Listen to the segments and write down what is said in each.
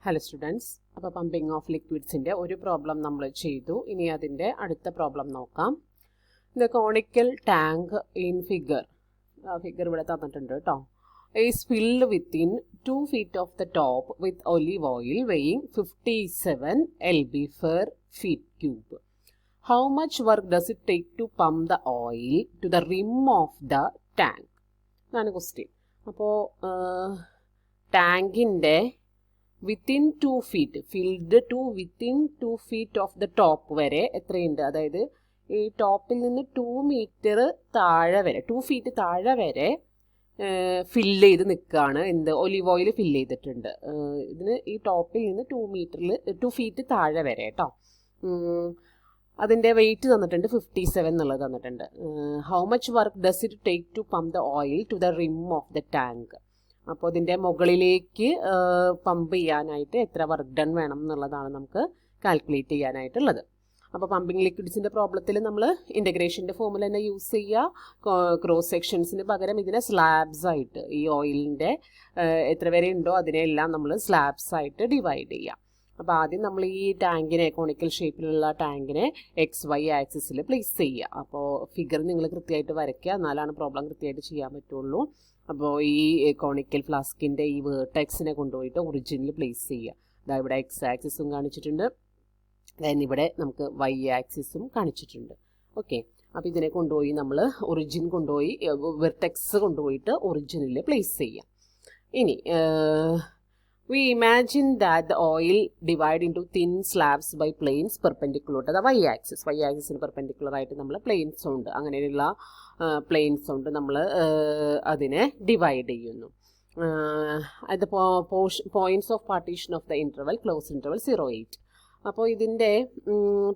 Hello students, അപ്പോൾ pumping of liquids ന്റെ ഒരു പ്രോബ്ലം നമ്മൾ ചെയ്തു. ഇനി അതിന്റെ അടുത്ത പ്രോബ്ലം നോക്കാം. The conical tank in figure ഇവിടെ തന്നിട്ടുണ്ട് കേട്ടോ, is filled within 2 feet of the top with olive oil weighing 57 lb per feet cube. How much work does it take to pump the oil to the rim of the tank? ഇതാണ് question. അപ്പോൾ ടാങ്കിൻ്റെ within 2 feet filled to within 2 feet of the top വരെ എത്രയുണ്ട്, അതായത് ഈ ടോപ്പിൽ നിന്ന് 2 meter താഴെ വരെ 2 feet താഴെ വരെ ഫില്ല് ചെയ്ത് നിൽക്കുകയാണ്. എന്ത് ഒലിവ് ഓയിൽ ഫില്ല് ചെയ്തിട്ടുണ്ട്. ഇതിന് ഈ ടോപ്പിൽ നിന്ന് 2 feet താഴെ വരെ കേട്ടോ. അതിൻ്റെ വെയിറ്റ് തന്നിട്ടുണ്ട് 57 എന്നുള്ളത് തന്നിട്ടുണ്ട്. How much work does it take to pump the oil to the rim of the tank. അപ്പോൾ ഇതിൻ്റെ മുകളിലേക്ക് പമ്പ് ചെയ്യാനായിട്ട് എത്ര വർക്ക് ഡൺ വേണം എന്നുള്ളതാണ് നമുക്ക് കാൽക്കുലേറ്റ് ചെയ്യാനായിട്ടുള്ളത്. അപ്പോൾ പമ്പിങ് ലിക്വിഡ്സിൻ്റെ പ്രോബ്ലത്തിൽ നമ്മൾ ഇൻ്റഗ്രേഷൻ്റെ ഫോമുല തന്നെ യൂസ് ചെയ്യുക. ക്രോസ് സെക്ഷൻസിന് പകരം ഇതിനെ സ്ലാബ്സ് ആയിട്ട്, ഈ ഓയിലിൻ്റെ എത്ര വരെ ഉണ്ടോ അതിനെല്ലാം നമ്മൾ സ്ലാബ്സ് ആയിട്ട് ഡിവൈഡ് ചെയ്യുക. അപ്പോൾ ആദ്യം നമ്മൾ ഈ ടാങ്കിനെ, കോണിക്കൽ ഷേപ്പിലുള്ള ടാങ്കിനെ XY ആക്സിസിൽ പ്ലേസ് ചെയ്യുക. അപ്പോൾ ഫിഗർ നിങ്ങൾ കൃത്യമായിട്ട് വരയ്ക്കുക, എന്നാലാണ് പ്രോബ്ലം കൃത്യമായിട്ട് ചെയ്യാൻ പറ്റുള്ളൂ. അപ്പോൾ ഈ കോണിക്കൽ ഫ്ലാസ്കിൻ്റെ ഈ വേർട്ടെക്സിനെ കൊണ്ടുപോയിട്ട് ഒറിജിനിൽ പ്ലേസ് ചെയ്യുക. അതായത് ഇവിടെ X ആക്സിസും കാണിച്ചിട്ടുണ്ട്, ദെൻ ഇവിടെ നമുക്ക് Y ആക്സിസും കാണിച്ചിട്ടുണ്ട്. ഓക്കെ, അപ്പോൾ ഇതിനെ കൊണ്ടുപോയി നമ്മൾ ഒറിജിൻ കൊണ്ടുപോയി വെർട്ടെക്സ് കൊണ്ടുപോയിട്ട് ഒറിജിനിൽ പ്ലേസ് ചെയ്യാം. ഇനി we imagine that the oil divide into thin slabs by planes perpendicular to the y axis. Y axisന് പെർപെൻഡിക്കുലർ ആയിട്ട് നമ്മൾ പ്ലെയിൻസ് ഉണ്ട്, അങ്ങനെയുള്ള പ്ലെയിൻസ് ഉണ്ട്, നമ്മൾ അതിനെ ഡിവൈഡ് ചെയ്യുന്നു. അത് points of partition of the interval close interval 0.8. അപ്പോൾ ഇതിൻ്റെ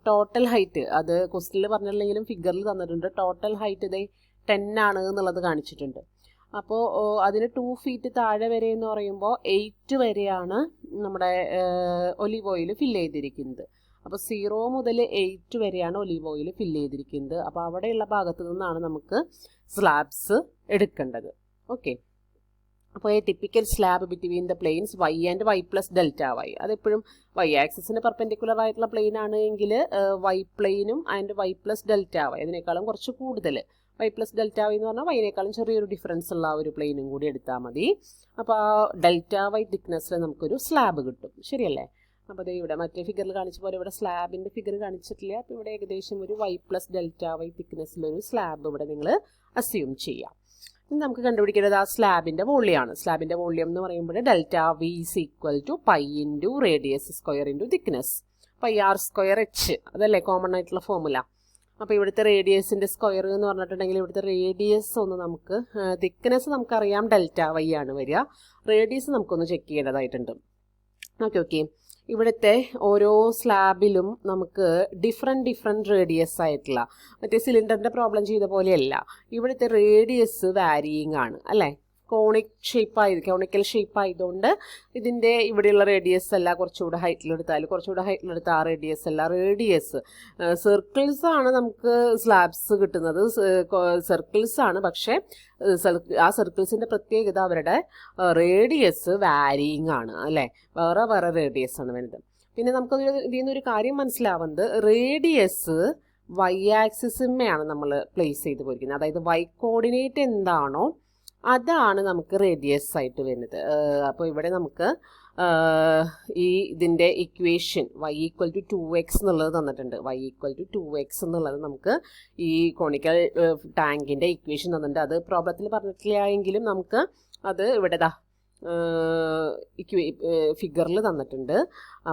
ടോട്ടൽ ഹൈറ്റ്, അത് ക്വസ്റ്റ്യനിൽ പറഞ്ഞില്ലെങ്കിലും ഫിഗറിൽ തന്നിട്ടുണ്ട്. ടോട്ടൽ ഹൈറ്റ് ഇത് 10 ആണ് എന്നുള്ളത് കാണിച്ചിട്ടുണ്ട്. അപ്പോൾ അതിന് 2 feet താഴെ വരെ എന്ന് പറയുമ്പോൾ 8 വരെയാണ് നമ്മുടെ ഒലിവ് ഓയിൽ ഫില്ല് ചെയ്തിരിക്കുന്നത്. അപ്പോൾ 0 മുതൽ 8 വരെയാണ് ഒലിവ് ഓയിൽ ഫില്ല് ചെയ്തിരിക്കുന്നത്. അപ്പോൾ അവിടെയുള്ള ഭാഗത്ത് നിന്നാണ് നമുക്ക് സ്ലാബ്സ് എടുക്കേണ്ടത്. ഓക്കെ, അപ്പോൾ ഈ typical slab between the plains Y and Y plus delta Y. അതെപ്പോഴും Y ആക്സിസിന് പെർപെൻഡിക്കുലർ ആയിട്ടുള്ള പ്ലെയിൻ ആണ് എങ്കിൽ Y പ്ലെയിനും and Y plus delta Y അതിനേക്കാളും കുറച്ച് കൂടുതൽ Y പ്ലസ് ഡെൽറ്റ Y എന്ന് പറഞ്ഞാൽ വൈനേക്കാളും ചെറിയൊരു ഡിഫറൻസ് ഉള്ള ഒരു പ്ലെയിനും കൂടി എടുത്താൽ മതി. അപ്പോൾ ആ ഡെൽറ്റ Y തിക്നെസ്സിൽ നമുക്കൊരു സ്ലാബ് കിട്ടും, ശരിയല്ലേ? അപ്പോൾ അത് ഇവിടെ മറ്റേ ഫിഗറിൽ കാണിച്ച പോലെ ഇവിടെ സ്ലാബിൻ്റെ ഫിഗർ കാണിച്ചിട്ടില്ല. അപ്പോൾ ഇവിടെ ഏകദേശം ഒരു Y പ്ലസ് ഡെൽറ്റ Y തിക്നെസ്സിലൊരു സ്ലാബ് ഇവിടെ നിങ്ങൾ അസ്യൂം ചെയ്യാം. ഇനി നമുക്ക് കണ്ടുപിടിക്കേണ്ടത് ആ സ്ലാബിൻ്റെ വോള്യമാണ്. സ്ലാബിൻ്റെ വോള്യം എന്ന് പറയുമ്പോൾ delta V is equal to pi into radius square into thickness, πr²h. അതല്ലേ കോമൺ ആയിട്ടുള്ള ഫോമുല. അപ്പോൾ ഇവിടുത്തെ റേഡിയസിൻ്റെ സ്ക്വയർ എന്ന് പറഞ്ഞിട്ടുണ്ടെങ്കിൽ ഇവിടുത്തെ റേഡിയസ് ഒന്ന് നമുക്ക്, തിക്നെസ് നമുക്കറിയാം ഡെൽറ്റ Y ആണ് വരിക, റേഡിയസ് നമുക്കൊന്ന് ചെക്ക് ചെയ്യേണ്ടതായിട്ടുണ്ട്. ഓക്കെ, ഇവിടുത്തെ ഓരോ സ്ലാബിലും നമുക്ക് ഡിഫറെൻറ്റ് റേഡിയസ് ആയിട്ടുള്ള, മറ്റേ സിലിണ്ടറിൻ്റെ പ്രോബ്ലം ചെയ്ത പോലെയല്ല, ഇവിടുത്തെ റേഡിയസ് വാരിയിങ് ആണ് അല്ലേ. കോണിക്കൽ ഷേപ്പ് ആയതുകൊണ്ട് ഇതിൻ്റെ ഇവിടെയുള്ള റേഡിയസ് അല്ല കുറച്ചുകൂടെ ഹൈറ്റിലെടുത്താൽ ആ റേഡിയസ് അല്ല, റേഡിയസ് സർക്കിൾസ് ആണ് നമുക്ക് സ്ലാബ്സ് കിട്ടുന്നത്, സർക്കിൾസ് ആണ്. പക്ഷേ ആ സർക്കിൾസിൻ്റെ പ്രത്യേകത അവരുടെ റേഡിയസ് വാരിയിങ് ആണ് അല്ലേ, വേറെ റേഡിയസ് ആണ് വരുന്നത്. പിന്നെ നമുക്ക് ഇതിൽ നിന്നൊരു കാര്യം മനസ്സിലാവുന്നത്, റേഡിയസ് Y ആക്സിസിന്മേയാണ് നമ്മൾ പ്ലേസ് ചെയ്ത് പോയിരിക്കുന്നത്. അതായത് Y കോർഡിനേറ്റ് എന്താണോ അതാണ് നമുക്ക് റേഡിയസ് ആയിട്ട് വരുന്നത്. അപ്പോൾ ഇവിടെ നമുക്ക് ഈ ഇതിൻ്റെ equation Y equal to 2x എന്നുള്ളത് തന്നിട്ടുണ്ട്. Y ഈക്വൽ ടു 2x എന്നുള്ളത് നമുക്ക് ഈ കോണിക്കൽ ടാങ്കിൻ്റെ ഇക്വേഷൻ തന്നിട്ടുണ്ട്. അത് പ്രോബ്ലത്തിൽ പറഞ്ഞിട്ടില്ല എങ്കിലും നമുക്ക് അത് ഇവിടെ ഫിഗറിൽ തന്നിട്ടുണ്ട്.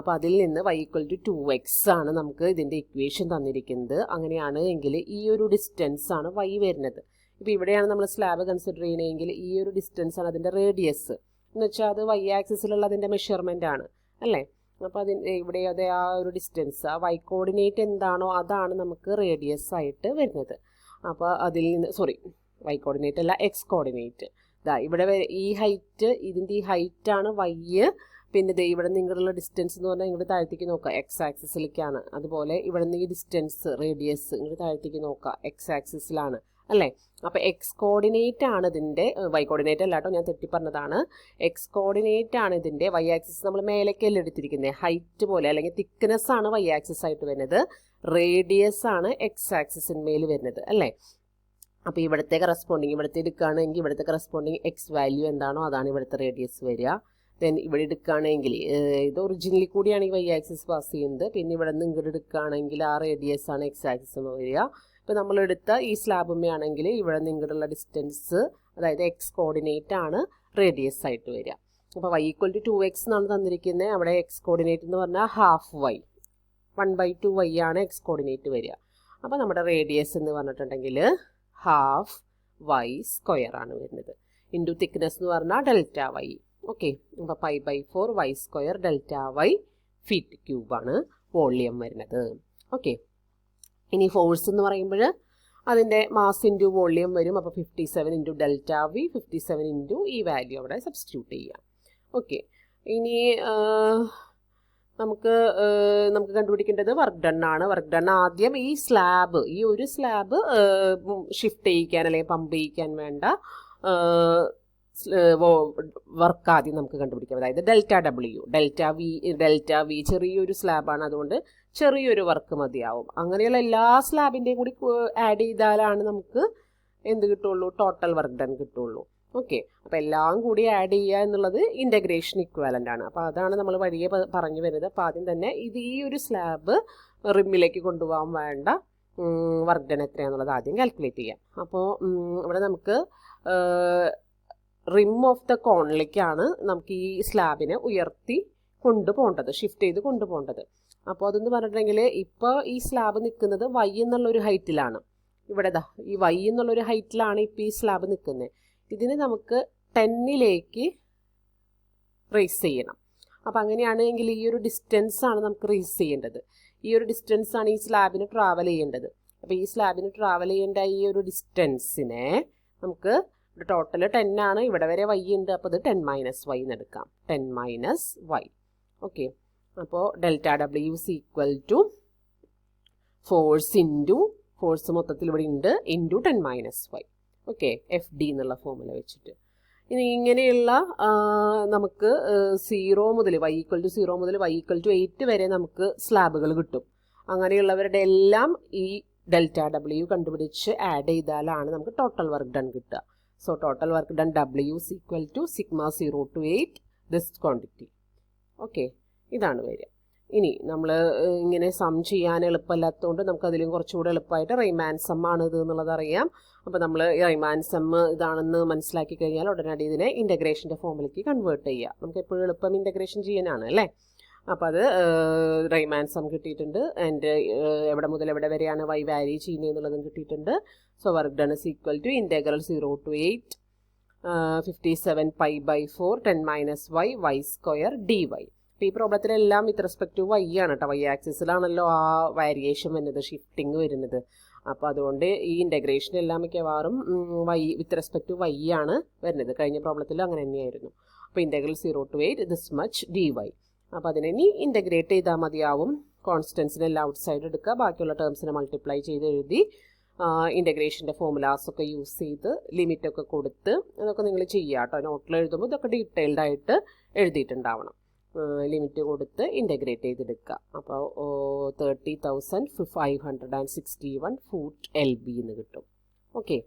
അപ്പോൾ അതിൽ നിന്ന് Y ഈക്വൽ ടു 2x ആണ് നമുക്ക് ഇതിൻ്റെ ഇക്വേഷൻ തന്നിരിക്കുന്നത്. അങ്ങനെയാണ് എങ്കിൽ ഈ ഒരു ഡിസ്റ്റൻസ് ആണ് Y വരുന്നത്. ഇപ്പോൾ ഇവിടെയാണ് നമ്മൾ സ്ലാബ് കൺസിഡർ ചെയ്യണമെങ്കിൽ ഈ ഒരു ഡിസ്റ്റൻസ് ആണ് അതിൻ്റെ റേഡിയസ് എന്ന് വെച്ചാൽ അത് Y ആക്സിസിലുള്ള അതിൻ്റെ മെഷർമെൻ്റ് ആണ് അല്ലേ. അപ്പോൾ ഇവിടെ അത് ആ ഒരു ഡിസ്റ്റൻസ്, ആ Y കോർഡിനേറ്റ് എന്താണോ അതാണ് നമുക്ക് റേഡിയസ് ആയിട്ട് വരുന്നത്. അപ്പോൾ അതിൽ നിന്ന് Y കോർഡിനേറ്റ് അല്ല, X കോർഡിനേറ്റ്. ഇവിടെ ഈ ഹൈറ്റ്, ഇതിൻ്റെ ഈ ഹൈറ്റാണ് Y. പിന്നെ ഇവിടെ നിങ്ങളുള്ള ഡിസ്റ്റൻസ് എന്ന് പറഞ്ഞാൽ ഇങ്ങോട്ട് താഴത്തേക്ക് നോക്കുക, X ആക്സിസിലേക്കാണ്. അതുപോലെ ഇവിടെ നിന്ന് ഈ ഡിസ്റ്റൻസ് റേഡിയസ് ഇങ്ങോട്ട് താഴത്തേക്ക് നോക്കുക, X ആക്സിസിലാണ് അല്ലേ? അപ്പോൾ എക്സ് കോർഡിനേറ്റ് ആണ് ഇതിൻ്റെ, വൈ കോർഡിനേറ്റ് അല്ല കേട്ടോ, ഞാൻ തെറ്റി പറഞ്ഞതാണ്. എക്സ് കോർഡിനേറ്റ് ആണ് ഇതിൻ്റെ. വൈ ആക്സിസ് നമ്മൾ മേലേക്കല്ല എടുത്തിരിക്കുന്നത്, ഹൈറ്റ് പോലെ അല്ലെങ്കിൽ തിക്നെസ് ആണ് വൈ ആക്സിസ് ആയിട്ട് വരുന്നത്, റേഡിയസ് ആണ് എക്സ് ആക്സിസിന്മേൽ വരുന്നത് അല്ലേ? അപ്പോൾ ഇവിടുത്തെ കറസ്പോണ്ടിങ്, ഇവിടുത്തെ എടുക്കുകയാണെങ്കിൽ ഇവിടുത്തെ കറസ്പോണ്ടിങ് എക്സ് വാല്യൂ എന്താണോ അതാണ് ഇവിടുത്തെ റേഡിയസ് വരിക. ദെൻ ഇവിടെ എടുക്കുകയാണെങ്കിൽ ഇത് ഒറിജിനലി കൂടിയാണ് ഈ വൈ ആക്സിസ് പാസ് ചെയ്യുന്നത്. പിന്നെ ഇവിടെ നിന്ന് ഇങ്ങോട്ട് എടുക്കുകയാണെങ്കിൽ ആ റേഡിയസ് ആണ് എക്സ് ആക്സിസ് വരിക. ഇപ്പോൾ നമ്മളെടുത്ത ഈ സ്ലാബുമ്മയാണെങ്കിൽ ഇവിടെ നിന്ന് ഇങ്ങോട്ടുള്ള ഡിസ്റ്റൻസ്, അതായത് എക്സ് കോർഡിനേറ്റ് ആണ് റേഡിയസ് ആയിട്ട് വരിക. അപ്പോൾ y = 2x എന്നാണ് തന്നിരിക്കുന്നത്. അവിടെ എക്സ് കോർഡിനേറ്റ് എന്ന് പറഞ്ഞാൽ ഹാഫ് y, 1/2y ആണ് എക്സ് കോർഡിനേറ്റ് വരിക. അപ്പോൾ നമ്മുടെ റേഡിയസ് എന്ന് പറഞ്ഞിട്ടുണ്ടെങ്കിൽ ഹാഫ് y² ആണ് വരുന്നത്. ഇൻറ്റു തിക്നെസ് എന്ന് പറഞ്ഞാൽ Δy. ഓക്കെ, അപ്പോൾ π/4 y² Δy ഫീറ്റ് ക്യൂബാണ് വോളിയം വരുന്നത്. ഓക്കെ, ഇനി ഫോഴ്സ് എന്ന് പറയുമ്പോൾ അതിൻ്റെ മാസ് ഇൻറ്റു വോളിയം വരും. അപ്പോൾ 57 × Δv, 57 × ഈ വാല്യൂ അവിടെ സബ്സ്റ്റിറ്റ്യൂട്ട് ചെയ്യാം. ഓക്കെ, ഇനി നമുക്ക് കണ്ടുപിടിക്കേണ്ടത് വർക്ക് ഡൺ ആണ്. വർക്ക് ഡൺ ആദ്യം ഈ ഒരു സ്ലാബ് ഷിഫ്റ്റ് ചെയ്യിക്കാൻ അല്ലെങ്കിൽ പമ്പ് ചെയ്യിക്കാൻ വേണ്ട വർക്ക് ആദ്യം നമുക്ക് കണ്ടുപിടിക്കാം. അതായത് Δv ചെറിയൊരു സ്ലാബാണ്, അതുകൊണ്ട് ചെറിയൊരു വർക്ക് മതിയാവും. അങ്ങനെയുള്ള എല്ലാ സ്ലാബിൻ്റെയും കൂടി ആഡ് ചെയ്താലാണ് നമുക്ക് എന്ത് കിട്ടുള്ളൂ? ടോട്ടൽ വർക്ക് ഡൺ കിട്ടുള്ളൂ. ഓക്കെ, അപ്പോൾ എല്ലാം കൂടി ആഡ് ചെയ്യുക എന്നുള്ളത് ഇൻ്റഗ്രേഷൻ ഇക്വാലൻ്റ് ആണ്. അപ്പോൾ അതാണ് നമ്മൾ വഴിയെ പറഞ്ഞു വരുന്നത്. അപ്പോൾ ആദ്യം തന്നെ ഈ ഒരു സ്ലാബ് റിമ്മിലേക്ക് കൊണ്ടുപോകാൻ വേണ്ട വർക്ക് ഡൺ എത്രയാണെന്നുള്ളത് ആദ്യം കാൽക്കുലേറ്റ് ചെയ്യാം. അപ്പോൾ ഇവിടെ നമുക്ക് റിം ഓഫ് ദ കോണിലേക്കാണ് നമുക്ക് ഈ സ്ലാബിനെ ഉയർത്തി കൊണ്ടുപോകേണ്ടത്, ഷിഫ്റ്റ് ചെയ്ത് കൊണ്ടുപോകേണ്ടത്. അപ്പോൾ അതെന്ന് പറഞ്ഞിട്ടുണ്ടെങ്കിൽ ഇപ്പോൾ ഈ സ്ലാബ് നിൽക്കുന്നത് y എന്നുള്ളൊരു ഹൈറ്റിലാണ്. ഇവിടെ ഈ y എന്നുള്ളൊരു ഹൈറ്റിലാണ് ഇപ്പോൾ ഈ സ്ലാബ് നിൽക്കുന്നത്. ഇതിന് നമുക്ക് 10ലേക്ക് റേസ് ചെയ്യണം. അപ്പോൾ അങ്ങനെയാണെങ്കിൽ ഈ ഒരു ഡിസ്റ്റൻസ് ആണ് നമുക്ക് റേസ് ചെയ്യേണ്ടത്. ഈ ഒരു ഡിസ്റ്റൻസ് ആണ് ഈ സ്ലാബിന് ട്രാവൽ ചെയ്യേണ്ടത്. അപ്പോൾ ഈ സ്ലാബിന് ട്രാവൽ ചെയ്യേണ്ട ഈ ഒരു ഡിസ്റ്റൻസിനെ നമുക്ക് ടോട്ടൽ 10 ആണ്. ഇവിടെ വരെ y ഉണ്ട്, അപ്പോൾ ഇത് 10 - y എന്ന് എടുക്കാം. 10 - y. ഓക്കെ, അപ്പോൾ Δw = ഫോഴ്സ് മൊത്തത്തിൽ ഇവിടെ ഉണ്ട് ഇൻറ്റു 10 - y. ഓക്കെ, FD എന്നുള്ള ഫോർമുല വെച്ചിട്ട് ഇനി ഇങ്ങനെയുള്ള നമുക്ക് 0 മുതൽ y = 0 മുതൽ y = 8 വരെ നമുക്ക് സ്ലാബുകൾ കിട്ടും. അങ്ങനെയുള്ളവരുടെ എല്ലാം ഈ Δw കണ്ടുപിടിച്ച് ആഡ് ചെയ്താലാണ് നമുക്ക് ടോട്ടൽ വർക്ക് ഡൺ കിട്ടുക. So total work done W = σ0 to 8 this quantity. Okay, ഇതാണ് വരിക. ഇനി നമ്മൾ ഇങ്ങനെ സം ചെയ്യാൻ എളുപ്പമില്ലാത്തതുകൊണ്ട് നമുക്ക് അതിലും കുറച്ചുകൂടെ എളുപ്പമായിട്ട് റൈമാൻ സം ആണ് ഇത് എന്നുള്ളത് അറിയാം. അപ്പോൾ നമ്മൾ റൈമാൻ സം ഇതാണെന്ന് മനസ്സിലാക്കി കഴിഞ്ഞാൽ ഉടനടി ഇതിനെ ഇൻ്റഗ്രേഷൻ്റെ ഫോമിലേക്ക് കൺവേർട്ട് ചെയ്യുക. നമുക്ക് എപ്പോഴും എളുപ്പം ഇൻ്റഗ്രേഷൻ ചെയ്യാനാണ് അല്ലേ? അപ്പോൾ അത് റൈമാൻ സം കിട്ടിയിട്ടുണ്ട്. ആൻഡ് എവിടെ മുതൽ എവിടെ വരെയാണ് y വാരി ചെയ്യുന്നത് എന്നുള്ളതും കിട്ടിയിട്ടുണ്ട്. So work done = (0 to 8 57 π/4 10 - y y² dy. അപ്പോൾ ഈ പ്രോബ്ലത്തിലെല്ലാം വിത്ത് റെസ്പെക്ട് ടു y ആണ് കേട്ടോ. y ആക്സിസിലാണല്ലോ ആ വേരിയേഷൻ വരുന്നത്, ഷിഫ്റ്റിംഗ് വരുന്നത്. അപ്പോൾ അതുകൊണ്ട് ഈ ഇൻ്റഗ്രേഷൻ എല്ലാം മിക്കവാറും വിത്ത് റെസ്പെക്ട് ടു y ആണ് വരുന്നത്. കഴിഞ്ഞ പ്രോബ്ലത്തിലും അങ്ങനെ തന്നെയായിരുന്നു. അപ്പോൾ (0 to 8 this much dy). അപ്പോൾ അതിനെ ഇനി ഇൻ്റഗ്രേറ്റ് ചെയ്താൽ മതിയാവും. കോൺസ്റ്റൻസിനെല്ലാം ഔട്ട് സൈഡ് എടുക്കുക, ബാക്കിയുള്ള ടേംസിനെ മൾട്ടിപ്ലൈ ചെയ്ത് എഴുതി ഇൻ്റഗ്രേഷൻ്റെ ഫോർമുലാസൊക്കെ യൂസ് ചെയ്ത് ലിമിറ്റൊക്കെ കൊടുത്ത് അതൊക്കെ നിങ്ങൾ ചെയ്യുക കേട്ടോ. നോട്ടിൽ എഴുതുമ്പോൾ ഇതൊക്കെ ഡീറ്റെയിൽഡായിട്ട് എഴുതിയിട്ടുണ്ടാവണം. ലിമിറ്റ് കൊടുത്ത് ഇൻ്റഗ്രേറ്റ് ചെയ്തെടുക്കുക. അപ്പോൾ 30,561 ഫൂട്ട് LB എന്ന് കിട്ടും. Okay,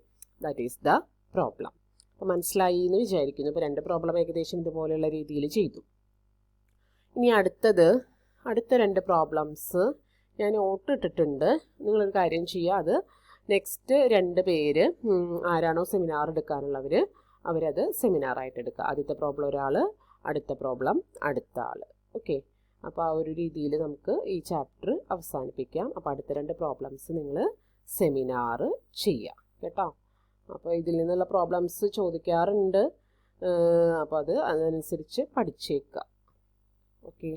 that is the problem. അപ്പോൾ മനസ്സിലായി എന്ന് വിചാരിക്കുന്നു. ഇപ്പോൾ 2 പ്രോബ്ലം ഏകദേശം ഇതുപോലെയുള്ള രീതിയിൽ ചെയ്തു. ഇനി അടുത്ത 2 പ്രോബ്ലംസ് ഞാൻ നോട്ട് ഇട്ടിട്ടുണ്ട്. നിങ്ങളൊരു കാര്യം ചെയ്യുക, അത് നെക്സ്റ്റ് 2 പേര് ആരാണോ സെമിനാർ എടുക്കാനുള്ളവർ അവരത് സെമിനാറായിട്ട് എടുക്കുക. ആദ്യത്തെ പ്രോബ്ലം ഒരാൾ, അടുത്ത പ്രോബ്ലം അടുത്ത ആൾ. ഓക്കെ, അപ്പോൾ ആ ഒരു രീതിയിൽ നമുക്ക് ഈ ചാപ്റ്റർ അവസാനിപ്പിക്കാം. അപ്പോൾ അടുത്ത 2 പ്രോബ്ലംസ് നിങ്ങൾ സെമിനാർ ചെയ്യുക കേട്ടോ. അപ്പോൾ ഇതിൽ നിന്നുള്ള പ്രോബ്ലംസ് ചോദിക്കാറുണ്ട്. അപ്പോൾ അതനുസരിച്ച് പഠിച്ചേക്കുക. ഓക്കെ.